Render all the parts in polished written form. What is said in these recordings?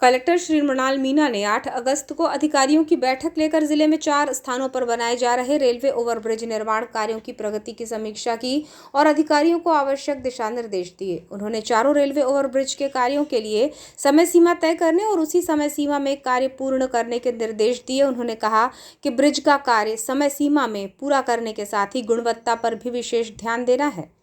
Collector Shri Mrinal Meena ने 8 अगस्त को अधिकारियों की बैठक लेकर जिले में 4 स्थानों पर बनाए जा रहे रेलवे ओवरब्रिज निर्माण कार्यों की प्रगति की समीक्षा की और अधिकारियों को आवश्यक दिशा निर्देश दिए। उन्होंने चारों रेलवे ओवरब्रिज के कार्यों के लिए समय सीमा तय करने और उसी समय सीमा में कार्य पूर्ण करने के निर्देश दिए। उन्होंने कहा कि ब्रिज का कार्य समय सीमा में पूरा करने के साथ ही गुणवत्ता पर भी विशेष ध्यान देना है।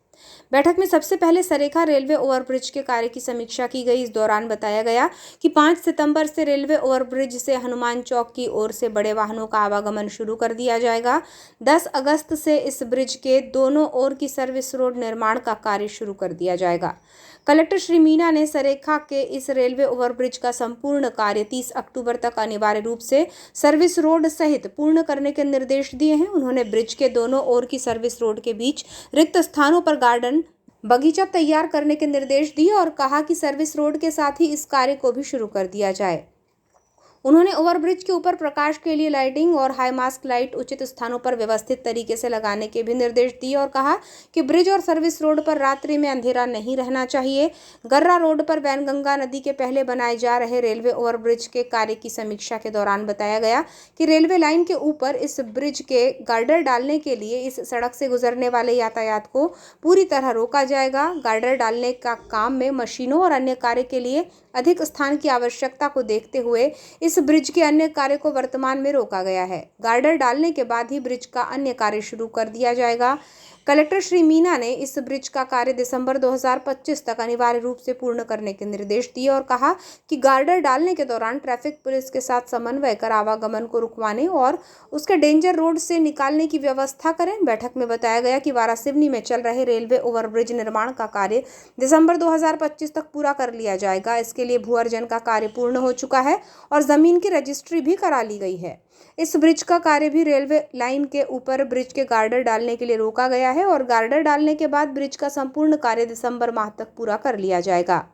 बैठक में सबसे पहले सरेखा रेलवे ओवरब्रिज के कार्य की समीक्षा की गई। इस दौरान बताया गया कि 5 सितंबर से रेलवे ओवरब्रिज से हनुमान चौक की ओर से बड़े वाहनों का आवागमन शुरू कर दिया जाएगा। 10 अगस्त से इस ब्रिज के दोनों ओर की सर्विस रोड निर्माण का कार्य शुरू कर दिया जाएगा। कलेक्टर श्री मीना ने सरेखा के इस रेलवे ओवरब्रिज का संपूर्ण कार्य 30 अक्टूबर तक अनिवार्य रूप से सर्विस रोड सहित पूर्ण करने के निर्देश दिए हैं। उन्होंने ब्रिज के दोनों ओर की सर्विस रोड के बीच रिक्त स्थानों पर गार्डन बगीचा तैयार करने के निर्देश दिए और कहा कि सर्विस रोड के साथ ही इस कार्य को भी शुरू कर दिया जाए। उन्होंने ओवरब्रिज के ऊपर प्रकाश के लिए लाइटिंग और हाई मास्क लाइट उचित स्थानों पर व्यवस्थित तरीके से लगाने के भी निर्देश दिए और कहा कि ब्रिज और सर्विस रोड पर रात्रि में अंधेरा नहीं रहना चाहिए। गर्रा रोड पर वैनगंगा नदी के पहले बनाए जा रहे रेलवे ओवरब्रिज के कार्य की समीक्षा के दौरान बताया गया कि रेलवे लाइन के ऊपर इस ब्रिज के गार्डर डालने के लिए इस सड़क से गुजरने वाले यातायात को पूरी तरह रोका जाएगा। गार्डर डालने का काम में मशीनों और अन्य कार्य के लिए अधिक स्थान की आवश्यकता को देखते हुए इस ब्रिज के अन्य कार्य को वर्तमान में रोका गया है। गार्डर डालने के बाद ही ब्रिज का अन्य कार्य शुरू कर दिया जाएगा। कलेक्टर श्री मीना ने इस ब्रिज का कार्य दिसंबर 2025 तक अनिवार्य रूप से पूर्ण करने के निर्देश दिए और कहा कि गार्डर डालने के दौरान ट्रैफिक पुलिस के साथ समन्वय कर आवागमन को रुकवाने और उसके डेंजर रोड से निकालने की व्यवस्था करें। बैठक में बताया गया कि वारासिवनी में चल रहे रेलवे ओवरब्रिज निर्माण का कार्य दिसंबर 2025 तक पूरा कर लिया जाएगा। इसके लिए भू अर्जन का कार्य पूर्ण हो चुका है और जमीन की रजिस्ट्री भी करा ली गई है। इस ब्रिज का कार्य भी रेलवे लाइन के ऊपर ब्रिज के गार्डर डालने के लिए रोका गया है और गार्डर डालने के बाद ब्रिज का संपूर्ण कार्य दिसंबर माह तक पूरा कर लिया जाएगा।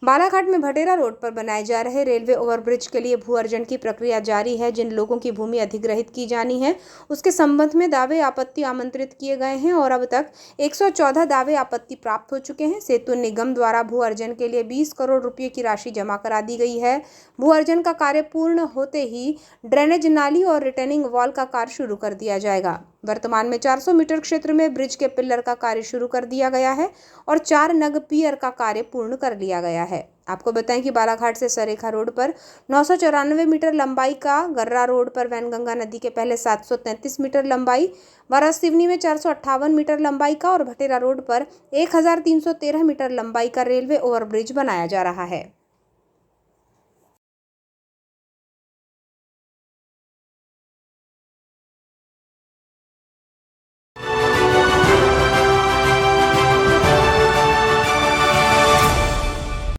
बालाघाट में भटेरा रोड पर बनाए जा रहे रेलवे ओवरब्रिज के लिए भू अर्जन की प्रक्रिया जारी है। जिन लोगों की भूमि अधिग्रहित की जानी है उसके संबंध में दावे आपत्ति आमंत्रित किए गए हैं और अब तक 114 दावे आपत्ति प्राप्त हो चुके हैं। सेतु निगम द्वारा भू अर्जन के लिए 20 करोड़ रुपये की राशि जमा करा दी गई है। भू अर्जन का कार्य पूर्ण होते ही ड्रेनेज नाली और रिटेनिंग वॉल का कार्य शुरू कर दिया जाएगा। वर्तमान में 400 मीटर क्षेत्र में ब्रिज के पिलर का कार्य शुरू कर दिया गया है और 4 नग पियर का कार्य पूर्ण कर लिया गया है। आपको बताएं कि बालाघाट से सरेखा रोड पर 994 मीटर लंबाई का, गर्रा रोड पर वैनगंगा नदी के पहले 733 मीटर लंबाई, वारासिवनी में 458 मीटर लंबाई का और भटेरा रोड पर 1313 मीटर लंबाई का रेलवे ओवरब्रिज बनाया जा रहा है।